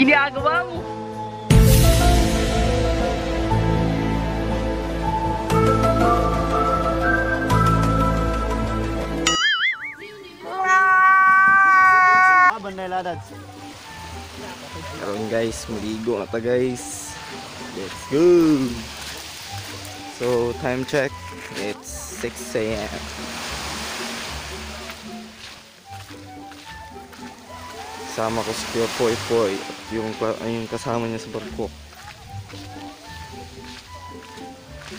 ginagawa mo? Karon guys, maligo na ta guys. Let's go. So time check, it's 6 AM. Sama ko si Kuya Poy Poy at yung kasama niya sa barko.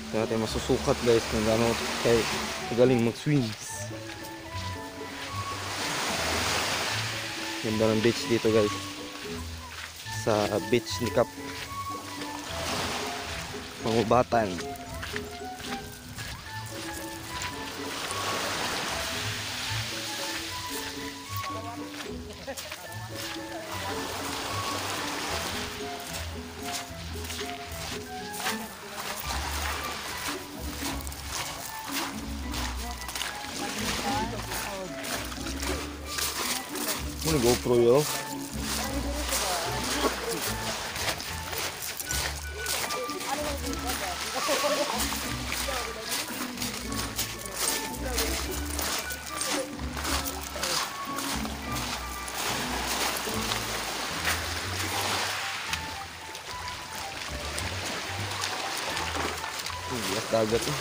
Kaya natin masusukat guys kung gano'n tayo magaling mag-swims. Ganda ng beach dito guys, sa beach ni Cap Pangubatan. Ano GoPro yo? Bias dagat eh.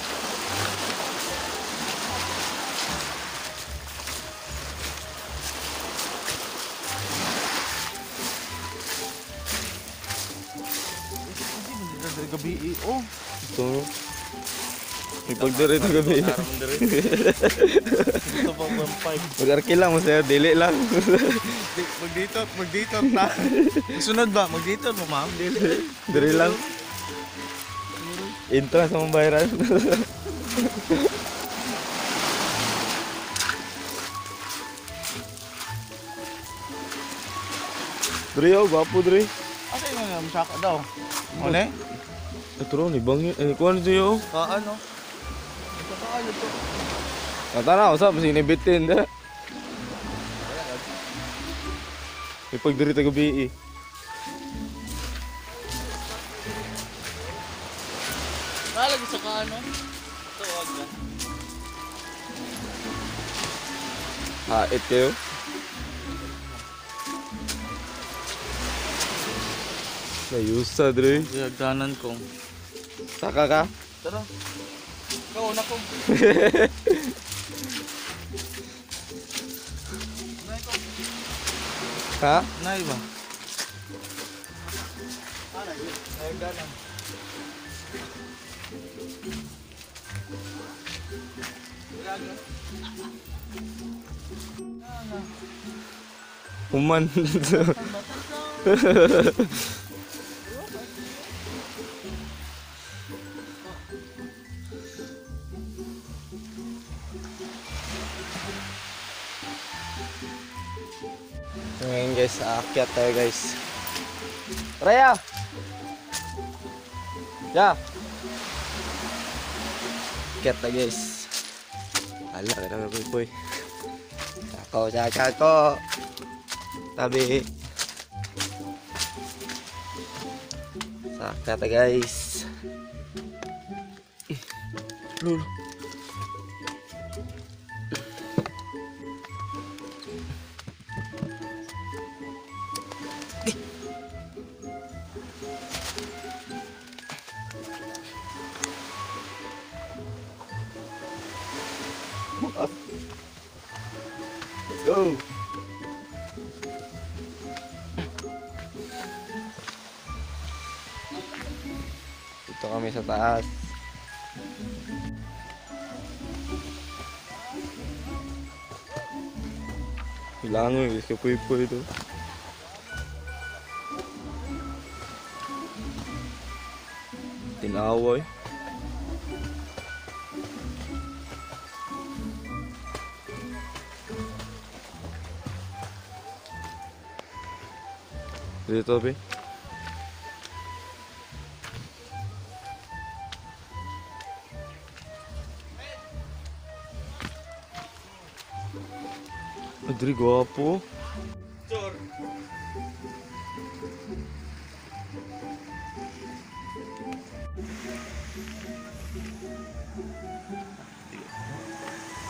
Gabi oh. Ito. May pagdiri ito gabi. Ito pa 1.5. Mag-arki lang mo sa'yo, dili lang. Magditot na. Sunod ba? Magditot mo ma'am? Dili lang. Into sa mong bayaran. Dre oh, gwapo Dre. Asa yung nga masaka daw? Ano? Ito ron, ibangin. Kuha nito yun. Ano? Ito ka ano to? Natana, usap, sinibitin na. May pagdiri tayo gabi eh. Nalagi sa ka ano? Ito, wag na. Hait kayo. Layusa, Dre. Yagdanan kong. Saka ka? Tara. Ikaw, una ko. Ha? Nay ba? Yagdanan. Human. So ngayon guys, aakyat tayo guys. Raya! Ya! Akyat tayo guys. Ala, ka naman boy. Sako. Tabi. So akyat tayo guys. Lulu. Let's go. Dito kami sa taas. Hilangoy, guys, kapoy-poy ito. Tinaway. Dito, be. Adri, gwapo. Chor.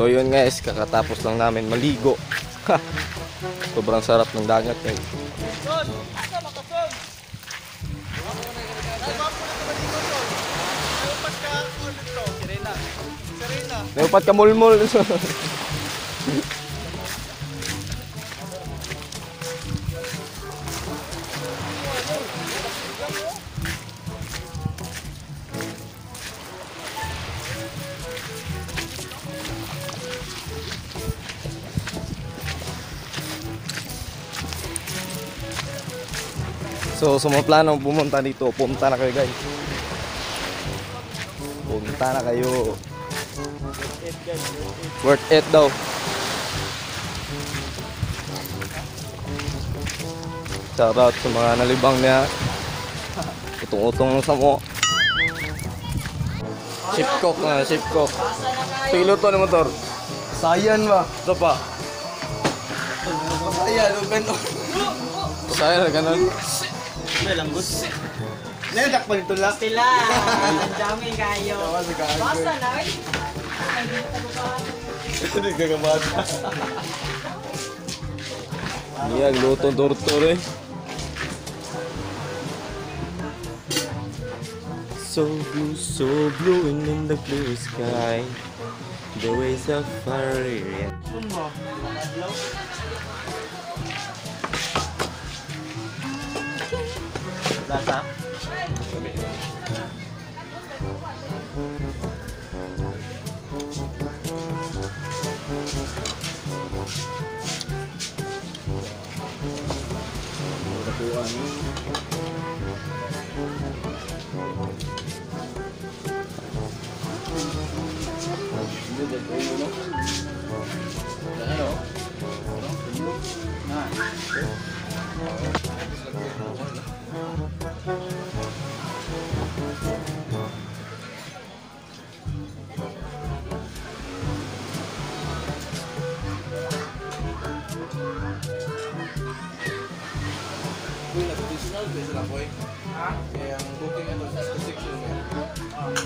So yun guys, kakatapos lang namin maligo. Sobrang sarap ng dagat guys. Son! Asa makason? Ay, bapo na ito maligo, Son. Naupat ka, ulit to. Sirena. Sirena. Naupat ka mulmul. So, sa mga planong pumunta dito, pumunta na kayo guys. Pumunta na kayo. Worth it daw. Shoutout sa mga nalibang niya. Utong-utong sa mo. Ship cook na, ship cook. Piloto ng motor. Sayan ba? Ito pa. Sayan, ganun. Sayan, ganun. May langgos. Naldak pa nito lang. Sila, ang dami kayo. Basta na, ay. Hindi ka kamata. Yan, luto tortor eh. So blue in the blue sky. The waves of fire. Lasa? Additional, pwede sila po eh. Kaya ang booking ito, 66 yun. Laman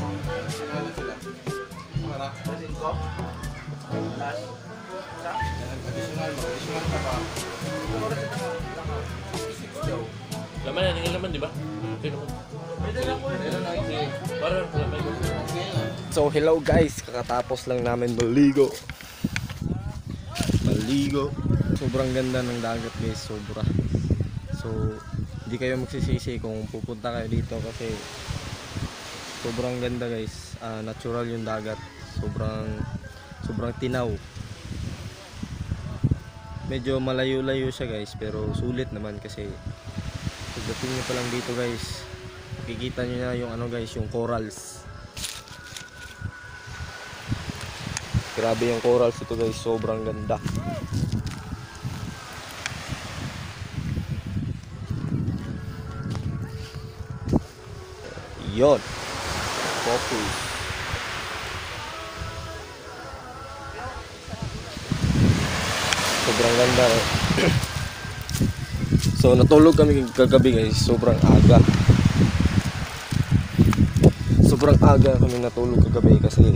na, tingin laman, di ba? Parang laman. So hello guys, kakatapos lang namin maligo. Sobrang ganda ng dagat guys, sobra. So hindi kayo magsisisi kung pupunta kayo dito kasi sobrang ganda guys. Natural yung dagat, sobrang tinaw. Medyo malayo-layo siya guys, pero sulit naman kasi pagdating nyo pa lang dito guys, makikita nyo na yung ano guys, yung corals. Grabe yung corals ito guys, sobrang ganda. Yon, focus. Sobrang ganda. So natulog kami kagabi guys, sobrang aga. Sobrang aga kami natulog kagabi kasi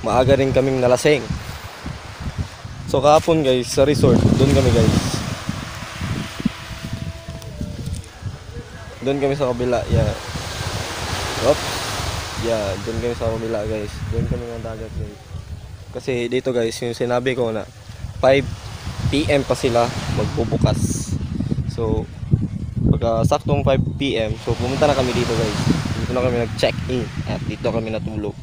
maaga rin kaming nalasing. So kahapon guys, sa resort, doon kami guys. Doon kami sa kabila, yeah. Oops. Yeah, doon kami sa kabila guys. Doon kami ng dagat guys. Kasi dito guys, yung sinabi ko na 5 PM pa sila magbubukas. So pagka saktong 5 PM, so pumunta na kami dito guys. Dito na kami nag-check-in at dito kami natulog.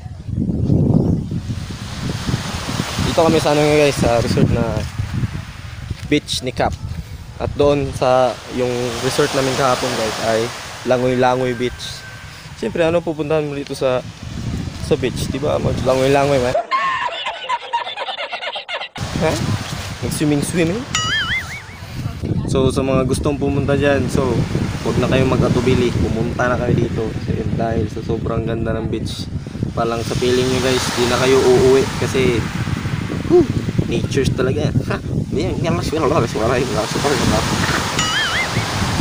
Dito kami sa ano guys, sa resort na beach ni Cap. At doon sa yung resort namin kahapon guys ay Langoy-Langoy Beach. Siyempre ano pupuntahan mo dito sa beach, di ba? Maglangoy-langoy man. Ha? Mag-swimming. So sa mga gustong pumunta diyan, so huwag na kayong mag-atubili, pumunta na kayo dito dahil sa sobrang ganda ng beach. Palang sa feeling nyo guys, di na kayo uuwi kasi natures talaga.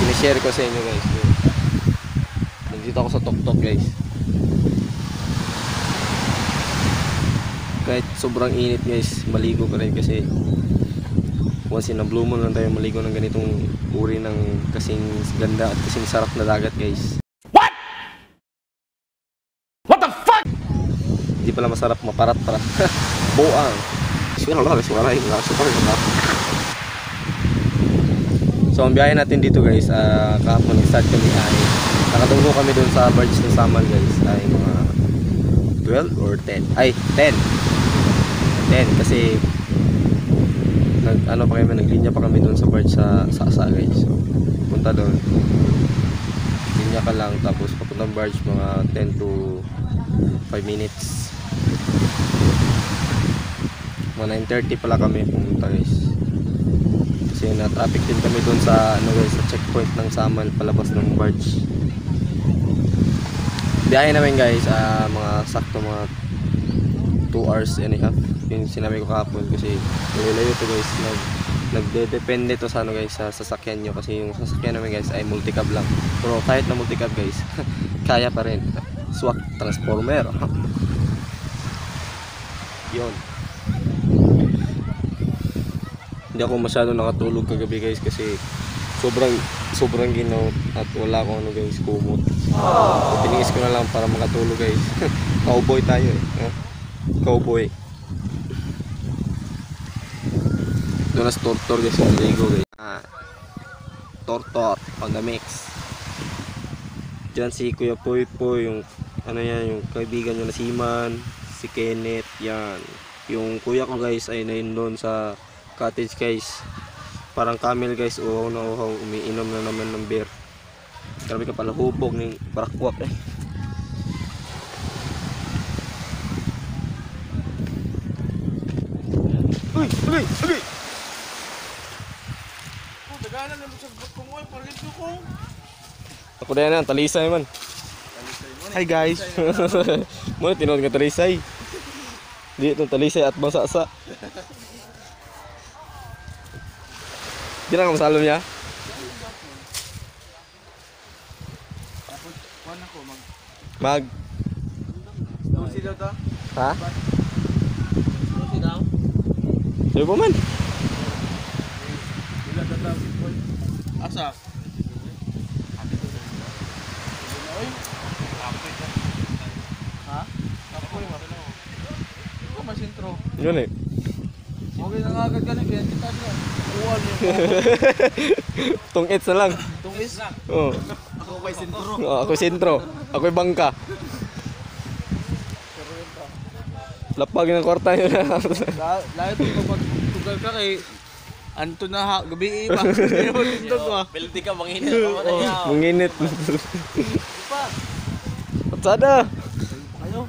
Sinishare ko sa inyo guys. Nandito ako sa Tok-Tok guys. Kahit sobrang init guys, maligo ka rin kasi once in a blue moon lang tayo maligo ng ganitong uri ng kasing ganda at kasing sarap na dagat guys. What the fuck? Hindi pala masarap, maparat para. Buang. So ang biyahe natin dito guys, kahapon nag-start kami ay nakatunggo kami dun sa barge ng Samal guys ay mga 12 or 10 ay 10 kasi naglinya pa kami dun sa barge sa Sasa guys. So punta dun, linya ka lang tapos papuntang barge mga 10 to 5 minutes. Mga 9:30 pala kami pumunta guys. Kasi na-traffic din kami doon sa ano guys, sa checkpoint ng Samal palabas ng barge. Biyahe namin guys, mga sakto mga 2 hours and a half. Yung sinabi ko kahapon kasi layo to guys. Nagde-depende to sa ano guys, sa sasakyan nyo kasi yung sasakyan namin guys ay multicab lang. Pero kahit na multicab guys, kaya pa rin. Swak transformer. Yon. Hindi ako masyado nakatulog kagabi guys kasi sobrang ginaw at wala akong ano guys, kumot. So, tiniis ko na lang para makatulog guys. Cowboy tayo eh. Cowboy. Doon na sa Tortor guys, yung ligo guys. Tortor on the mix. Diyan si Kuya Poy Poy, yung ano yan, yung kaibigan nyo na si Man, si Kenneth, yan. Yung kuya ko guys ay nain doon sa cottage guys. Parang camel guys, uhaw na uhaw, umiinom na naman ng beer. Grabe ka pala, hubog ng barakwak eh. Uy! Daganan na mo sa grupo mo, parito ko. Ako na yan, talisay man. Hi guys. Muna tinood nga talisay. Di itong talisay at masasa. Di na ka masalom niya? sila ta? Ha? Sila? Sino pa man? Sila ta boy. Asa? Ha? Apoy mo. Ito masintro. Yun eh. Okay na nga agad ka na, kaya kita niya. Uwan niyo. Tong its na lang. Tungis na. Oo. Ako kay sintro. Oh, ako sentro. Ako yung bangka. Lapag ng kwarta yun. Lahat ito kapag tugal ka kay Anto na ha, gabi iba. Ito ba? Pelti ka, manginit pa mo na yaw. Manginit. Pa. Patsada. Ayo.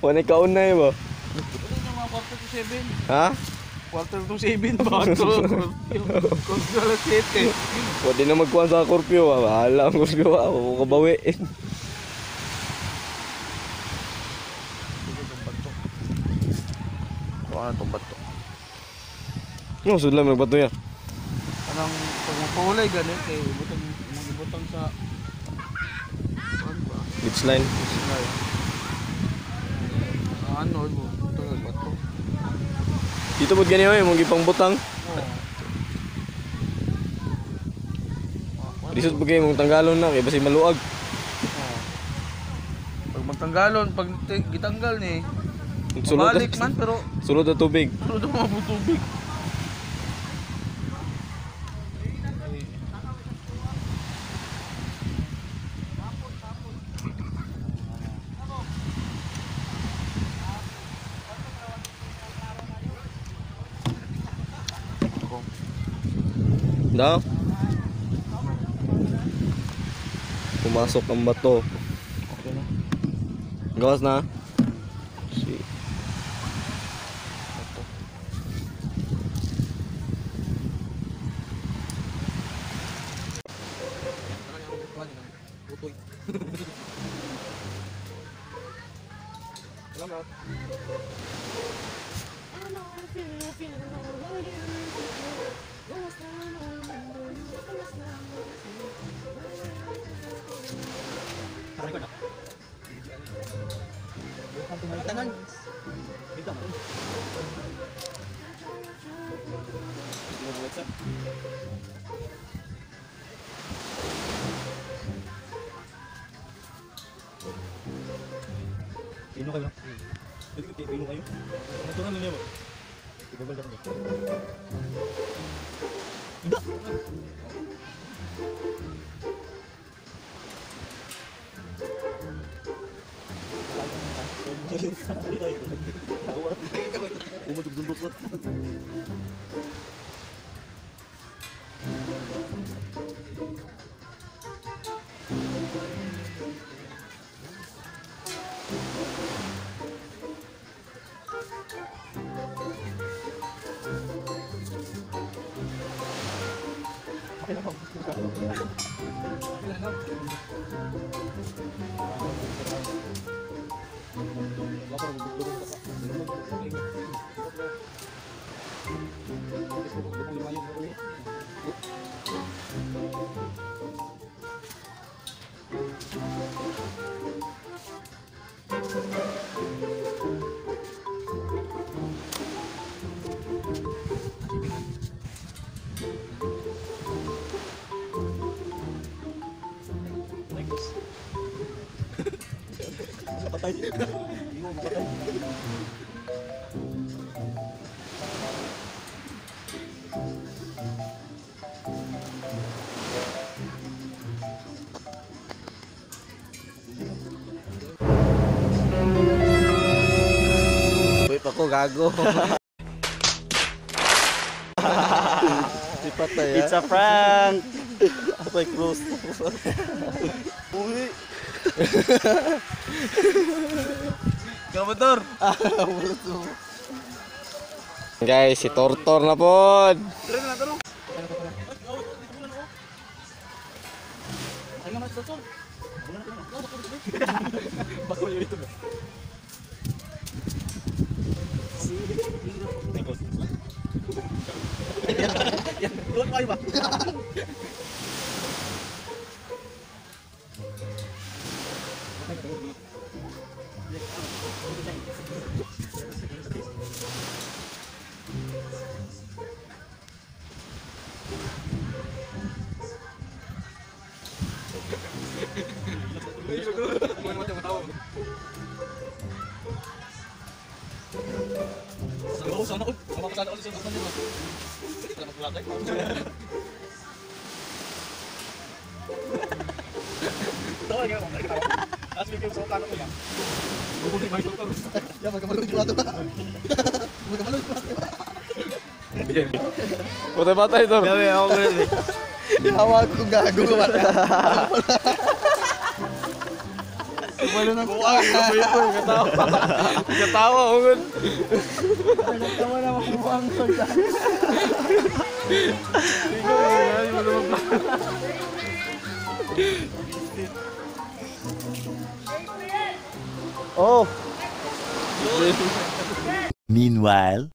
Wala kaon na yun ba? Ano yung mga quarter to 7? Ha? Quarter to 7 ba ito? Quarter to 7. Pwede na magkuhan sa Scorpio. Bahala ang Scorpio. Ako kabawiin. Ano itong bato? No, sud lang magbato niya. Anong pag mapahulay ganit eh, ibutang sa ano ba? Beach line. Ano, ibutang sa bato. Dito pod ganyan eh, mong gipang butang. Disod po kayo mong tanggalon na, kaya basi maluag. Pag magtanggalon, pag gitanggal ni, Sulod balik man pero sulod na tubig. sulod ang mga tubig. Daw. Pumasok ang bato. Okay na. Gawas na. Si. Pino kayo? Pino kayo? Natural na niya mo? Ibabal ka mo? Ida! Umatugdundok ko. Wait ako, gago. Patay, It's a prank! Apoy close. Uwi. Kamotor! Guys, si Tortor na pod. Tara na, tara. Ay, naman sa sol. Bako yun ito ba? Tuwan kayo ba? Patay-patay ito. Gabi ako ganun eh. Hawag ko gago ka Wala na buwag. Katawa ko nun. Nagtawa na makuha ang solda. Oh. Meanwhile.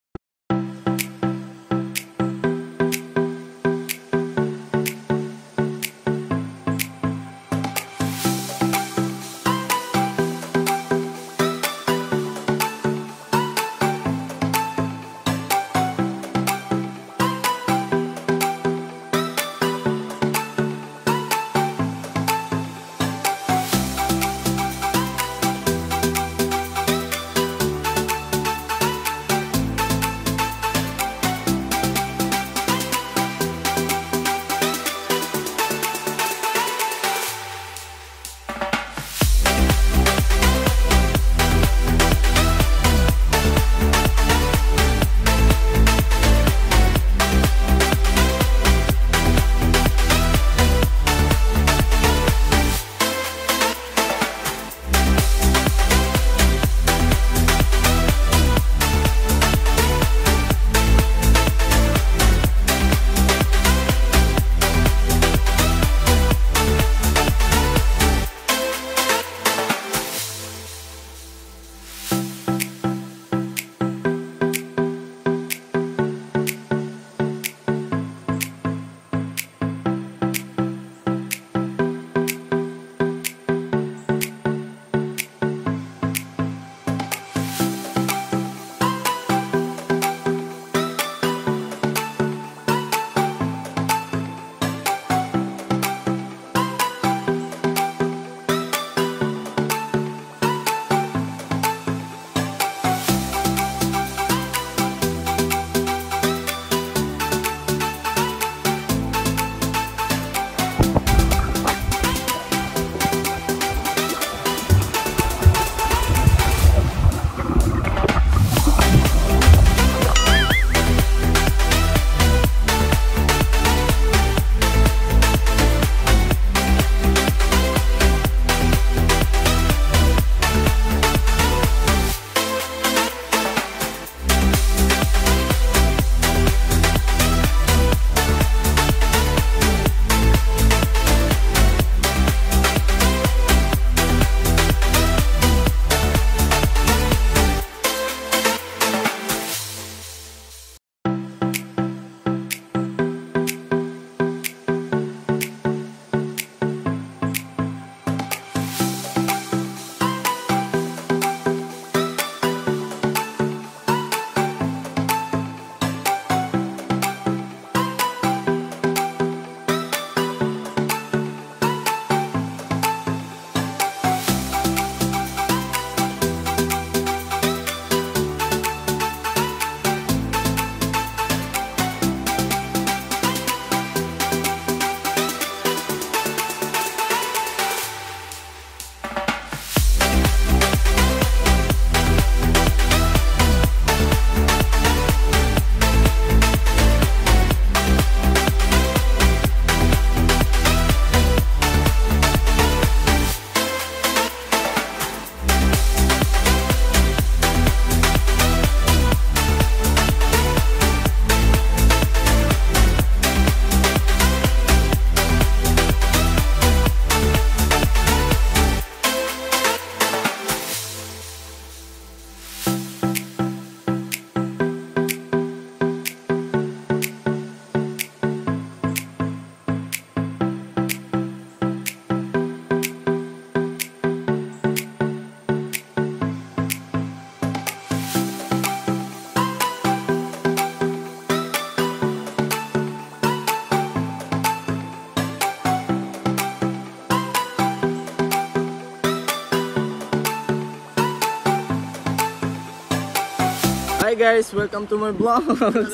Hi guys, welcome to my vlogs.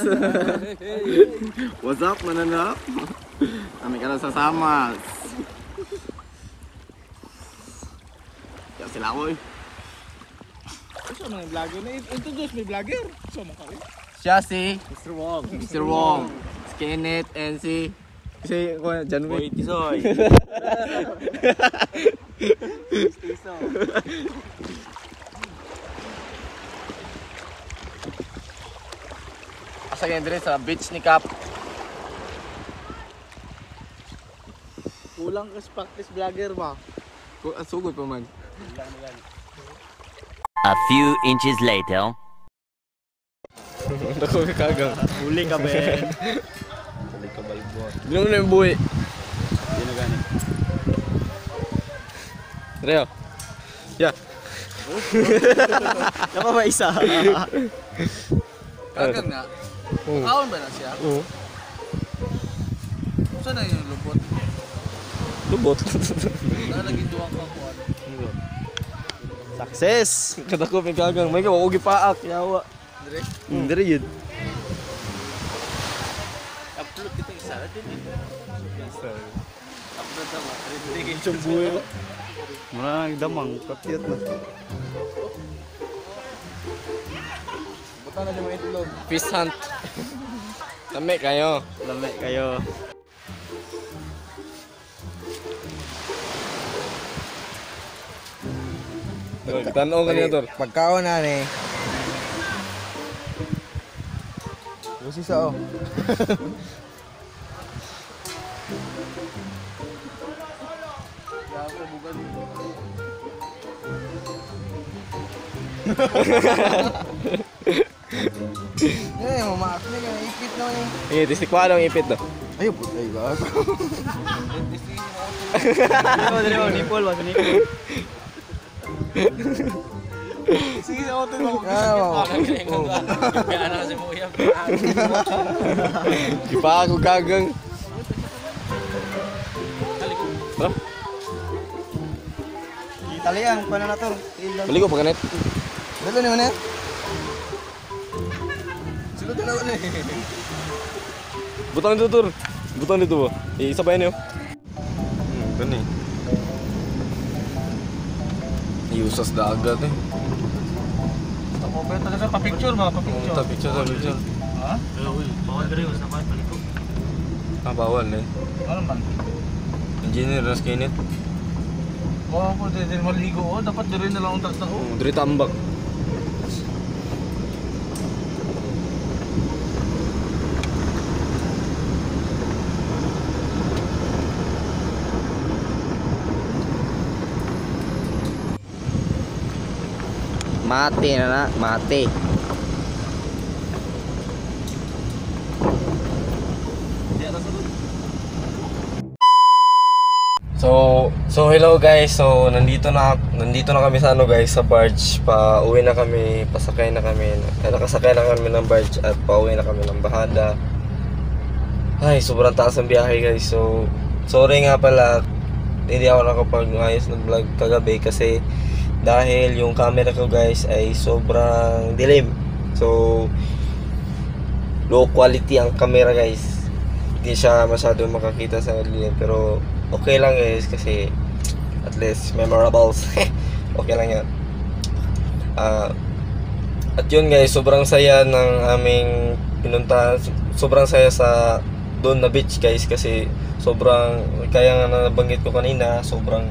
What's up, mananap? Kami ka na sa Samas. Kaya sila ko eh. Saan mga vlogger na? Introduce may vlogger. Saan mga kari? Siya si Mr. Wong. Kenneth and si John Boy Wick. Tisoy. Asa ganyan din sa beach ni Cap. Kulang ka practice vlogger ba? Sugod pa man. A few inches later. Ako kagang. Huli ka, Ben. Bilang na yung buhay. Hindi na gani. Reo. Yeah. Napa ba isa? Kagang nga. Kaon ba na siya? Oo. Saan na yung lupot? Lubot. Nalaging duwang kakuan. Success! Kada ko may kagang. May kawagi paak. Yawa. Dire? Dire yun. Upload kita isa. Upload na ba? Muna nagdamang. Kapiyat na. Buta na yung mga itlog. Fish hunt. Lame kayo. Lame kayo. Tanong ka niya, Tor. Pagkaon na ni. Busi sa o. Ako bukan. Eh, mamaak na nga. Ipit na yun. Eh, distikwa lang ipit do. Ay, putay gago. Dali mo, nipol ba? Nipol. Sige, ako ito lang. Kaya na kasi mo yan. Di pa ako kagang. Italian, paano na to? Balik ko pagkanet. Dalo ni mana? Silo na wala eh. Butang dito, Tor. Butang dito ba? Isa pa yan yun. Gani. Iusas dagat eh. Ako ba talaga sa pa-picture ba? Pa-picture. Picture sa picture. Ha? Bawal ka rin, sa bahan paliko. Ah, bawal eh. Ano man? Engineer na skinit. Oo, ko din maligo. Oh. Dapat din na lang ang tatao. Diri tambak. Mati na, mati. So hello guys. So nandito na kami sa guys, sa barge. Uwi na kami, pasakay na kami. Nakasakay na kami ng barge at pauwi na kami ng bahada. Ay, sobrang taas ang biyahe guys. So sorry nga pala, hindi ako nakapag-ayos ng vlog kagabi kasi dahil yung camera ko guys ay sobrang dilim. So low quality ang camera guys. Hindi siya masyado makakita sa dilim, pero okay lang guys kasi at least memorables. Okay lang yan. At yun guys, sobrang saya ng aming pinuntahan. Sobrang saya sa doon na beach guys kasi sobrang, kaya nga nabanggit ko kanina, sobrang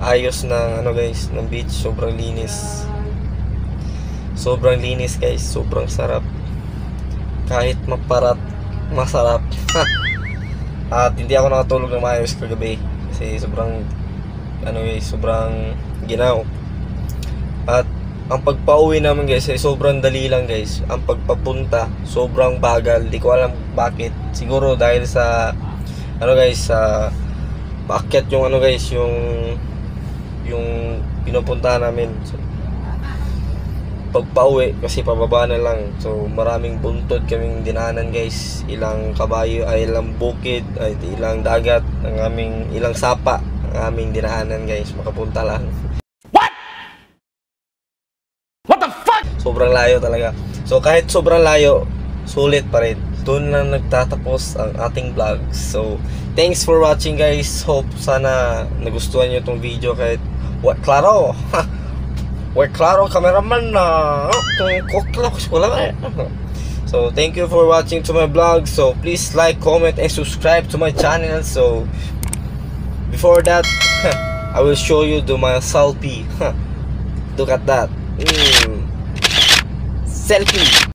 ayos ng guys, ng beach. Sobrang linis. Sobrang linis guys, sobrang sarap. Kahit maparat, masarap. At hindi ako nakatulog ng maayos kagabi kasi sobrang guys, sobrang ginaw. At ang pagpauwi naman guys ay sobrang dali lang guys. Ang pagpapunta sobrang bagal. Di ko alam bakit. Siguro dahil sa guys, sa paakyat yung guys, yung pinupuntahan namin. So, pagpauwi kasi pababa na lang. So maraming buntod kaming dinaanan guys. Ilang kabayo, ay ilang bukid, ay ilang dagat, ilang sapa ang aming dinaanan guys, makapunta lang. What the fuck? Sobrang layo talaga. So kahit sobrang layo, sulit pa rin. Doon na nagtatapos ang ating vlog. So thanks for watching guys. Hope sana nagustuhan nyo itong video kahit klaro. Klaro cameraman na. So thank you for watching to my vlog. So please like, comment, and subscribe to my channel. So before that, I will show you my selfie. Look at that. Selfie.